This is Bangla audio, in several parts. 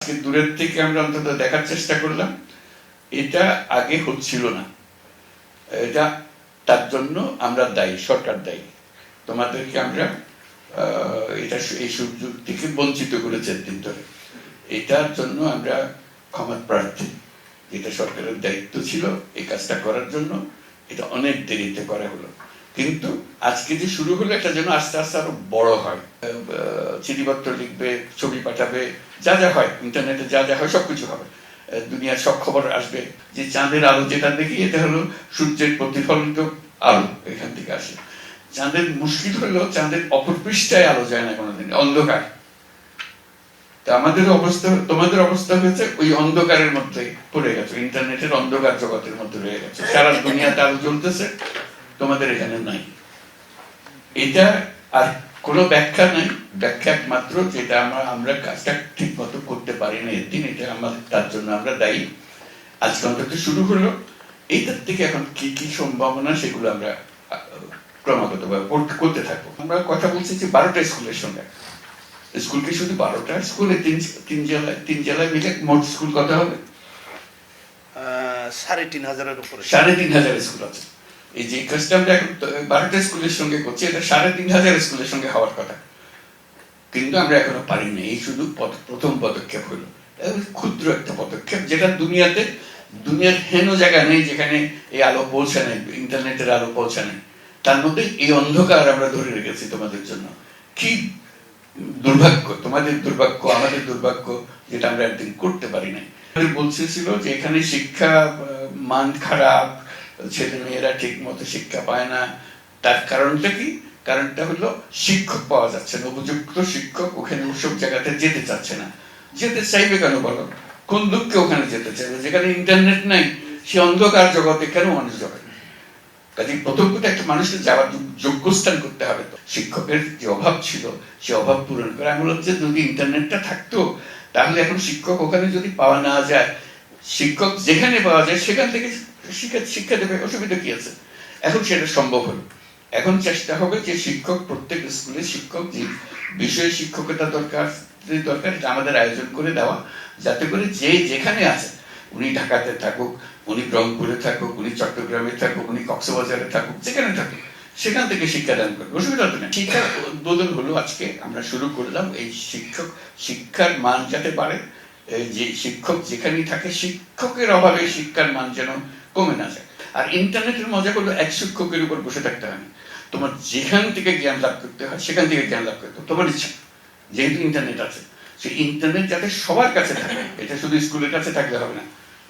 আজকে দূরের থেকে আমরা অন্তত দেখার চেষ্টা করলাম, এটা আগে হচ্ছিল না। এটা তার জন্য আমরা দায়ী, সরকার দায়ী। তোমাদেরকে আমরা এটা এই সুযোগ থেকে বঞ্চিত করেছে দিন ধরে, এটার জন্য আমরা ক্ষমা প্রার্থী। এটা সরকারের দায়িত্ব ছিল এই কাজটা করার জন্য, এটা অনেক দেরিতে করা হলো। কিন্তু আজকে যে শুরু হলো, এটা যেন আস্তে আস্তে আরো বড় হয়। চিঠিপত্র লিখবে, ছবি পাঠাবে, যা যা হয় ইন্টারনেটে যা যা হয় সবকিছু হবে, দুনিয়ার সব খবর আসবে। যে চাঁদের আলো যেটা দেখি, এটা হলো সূর্যের প্রতিফলিত আলো, এখান থেকে আসে। চাঁদের মুশকিল হলো চাঁদের অপর পৃষ্ঠায় আলো যায় না কোনোদিন, অন্ধকার। আমাদের অবস্থা, তোমাদের অবস্থা হয়েছে ওই অন্ধকারের মধ্যে পড়ে গেছে, ইন্টারনেটের অন্ধকার জগতের মধ্যে রয়ে গেছে। সারা দুনিয়াতে আলো জ্বলতেছে, তোমাদের এখানে নাই। এটা আর কোনো ব্যাখ্যা নাই, ব্যাখ্যা একমাত্র যেটা আমরা কাজটা ঠিক মতো করতে পারি না এদিন, এটা আমাদের, তার জন্য আমরা দায়ী। আজকে অন্তত শুরু হলো, এইটার থেকে এখন কি কি সম্ভাবনা সেগুলো আমরা ক্রমাগত করতে থাকবো। আমরা কথা বলছি যে 12টা স্কুলের সঙ্গে। স্কুল কি শুধু 12টা স্কুলে, তিন জেলায় মিলে মোট স্কুল কত হবে? 3,500-এর উপরে। 3,500 স্কুল আছে। এই যে কাজটা আমরা এখন 12টা স্কুলের সঙ্গে করছি, এটা 3,500 স্কুলের সঙ্গে হওয়ার কথা, কিন্তু আমরা এখনো পারিনি। এই শুধু প্রথম পদক্ষেপ হলো, ক্ষুদ্র একটা পদক্ষেপ, যেটা দুনিয়ার হেন জায়গা নেই যেখানে এই আলো পৌঁছে নেই, ইন্টারনেটের আলো পৌঁছে নেই। তার মধ্যে এই অন্ধকার আমরা ধরে রেখেছি তোমাদের জন্য। কি দুর্ভাগ্য, তোমাদের দুর্ভাগ্য, আমাদের দুর্ভাগ্য, যেটা আমরা একদিন করতে পারি নাই। বলছিল যে এখানে শিক্ষা মান খারাপ, ছেলে মেয়েরা ঠিক মতো শিক্ষা পায় না। তার কারণটা কি? কারণটা হলো শিক্ষক পাওয়া যাচ্ছে না, উপযুক্ত শিক্ষক ওখানে ওসব জায়গাতে যেতে চাচ্ছে না। যেতে চাইবে কেন বলো? কোন দুঃখে ওখানে যেতে চাইবে? যেখানে ইন্টারনেট নাই, সে অন্ধকার জগতে কেন মানুষ যাবে? কাজে প্রথম কথা একটা মানুষকে যাওয়ার যোগ্যস্থান করতে হবে। তো শিক্ষকের যে অভাব ছিল, সে অভাব পূরণ করে। আমি বললাম যে যদি ইন্টারনেটটা থাকতো, তাহলে এখন শিক্ষক ওখানে যদি পাওয়া না যায়, শিক্ষক যেখানে পাওয়া যায় সেখান থেকে শিক্ষা দেবে, অসুবিধা কি আছে? এখন সেটা সম্ভব হলো। এখন চেষ্টা হবে যে শিক্ষক, প্রত্যেক স্কুলে শিক্ষক, যে বিষয়ে শিক্ষকতা দরকার এটা আমাদের আয়োজন করে দেওয়া, যাতে করে যে যেখানে আছে, উনি ঢাকাতে থাকুক, উনি রংপুরে থাকুক, উনি চট্টগ্রামে থাকুক, উনি কক্সবাজারে থাকুক, যেখানে থাকুক, সেখান থেকে শিক্ষাদান করবে, অসুবিধা হতো না। শিক্ষার উদ্বোধন হলো আজকে, আমরা শুরু করলাম। এই শিক্ষার মান যাতে বাড়ে, যে শিক্ষক যেখানেই থাকে, শিক্ষকের অভাবে শিক্ষার মান যেন কমে না যায়। আর ইন্টারনেটের মজা হলো এক শিক্ষকের উপর বসে থাকতে হয় না, তোমার যেখান থেকে জ্ঞান লাভ করতে হয় সেখান থেকে জ্ঞান লাভ করতে হয়, তোমার ইচ্ছা। যেহেতু ইন্টারনেট আছে, সেই ইন্টারনেট যাতে সবার কাছে থাকে, এটা শুধু স্কুলের কাছে থাকলে হবে না।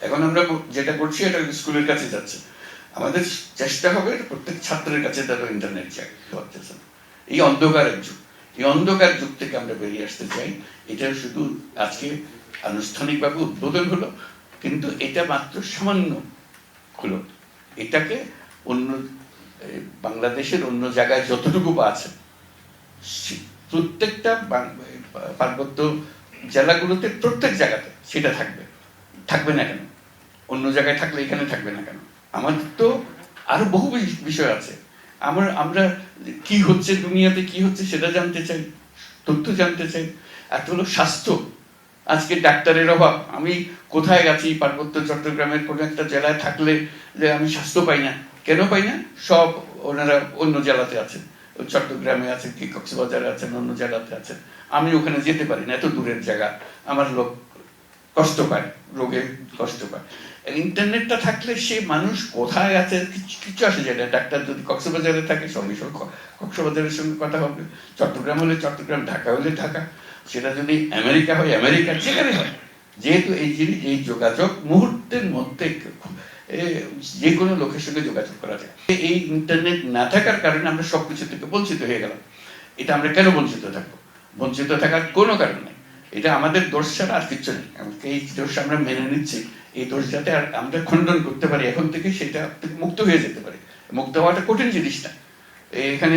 এখন আমরা যেটা করছি এটা স্কুলের কাছে যাচ্ছে, আমাদের চেষ্টা হবে প্রত্যেক ছাত্রের কাছে যাতে ইন্টারনেট যায়। এই অন্ধকারের যুগ, এই অন্ধকার যুগ থেকে আমরা বেরিয়ে আসতে চাই। এটা শুধু আজকে আনুষ্ঠানিকভাবে উদ্বোধন হলো, কিন্তু এটা মাত্র সামান্য হলো। এটাকে অন্য বাংলাদেশের অন্য জায়গায় যতটুকু আছে, প্রত্যেকটা পার্বত্য জেলাগুলোতে, প্রত্যেক জায়গাতে সেটা থাকবে না কেন? অন্য জায়গায় থাকলে এখানে থাকবে না কেন? আমাদের তো আরো বহু বিষয় আছে। আমরা কি হচ্ছে দুনিয়াতে, কি হচ্ছে সেটা জানতে চাই, তথ্য জানতে চাই। একটা হলো স্বাস্থ্য, আজকে ডাক্তারের অভাব। আমি কোথায় গেছি, পার্বত্য চট্টগ্রামের কোনো একটা জেলায় থাকলে যে আমি স্বাস্থ্য পাই না। কেন পাই না? সব ওনারা অন্য জেলাতে আছেন, চট্টগ্রামে আছেন, কি কক্সবাজারে আছেন, অন্য জেলাতে আছেন। আমি ওখানে যেতে পারি না, এত দূরের জায়গা। আমার লোক কষ্ট পায়, রোগে কষ্ট পায়। ইন্টারনেটটা থাকলে সে মানুষ কোথায় আছে কিছু আসে যায় না। ডাক্তার যদি কক্সবাজারে থাকে, সঙ্গে সঙ্গে কক্সবাজারের সঙ্গে কথা হবে, চট্টগ্রাম হলে চট্টগ্রাম, ঢাকা হলে ঢাকা, সেটা যদি আমেরিকা হয় আমেরিকা, যেখানে হয়। যেহেতু এই যোগাযোগ মুহূর্তের মধ্যে যে কোনো লোকের সঙ্গে যোগাযোগ করা যায়। এই ইন্টারনেট না থাকার কারণে আমরা সবকিছু থেকে বঞ্চিত হয়ে গেলাম। এটা আমরা কেন বঞ্চিত থাকবো? বঞ্চিত থাকার কোনো কারণ নেই, এটা আমাদের দোষ ছাড়া আর কিছু নেই। এই দোষ আমরা মেনে নিচ্ছি, এই দোষ যাতে আর আমরা খণ্ডন করতে পারি, এখন থেকে সেটা মুক্ত হয়ে যেতে পারে। মুক্ত হওয়াটা কঠিন জিনিস না। এখানে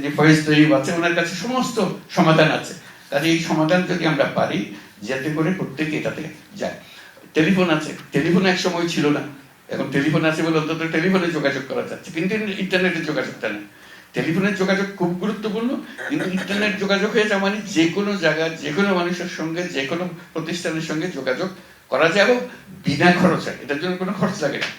যে ফয়েজ তৈব আছে, ওনার কাছে সমস্ত সমাধান আছে। তাহলে এই সমাধান যদি আমরা পারি, যাতে করে প্রত্যেকে এটাতে যায়। টেলিফোন আছে, টেলিফোন এক সময় ছিল না, এখন টেলিফোন আছে বলে অন্তত টেলিফোনে যোগাযোগ করা যাচ্ছে, কিন্তু ইন্টারনেটে যোগাযোগটা নেই। টেলিফোনের যোগাযোগ খুব গুরুত্বপূর্ণ, কিন্তু ইন্টারনেট যোগাযোগ হয়ে যাওয়া মানে যে কোনো জায়গায় যে কোনো মানুষের সঙ্গে যে কোনো প্রতিষ্ঠানের সঙ্গে যোগাযোগ করা যায় এবং বিনা খরচে, এটার জন্য কোনো খরচ লাগে না।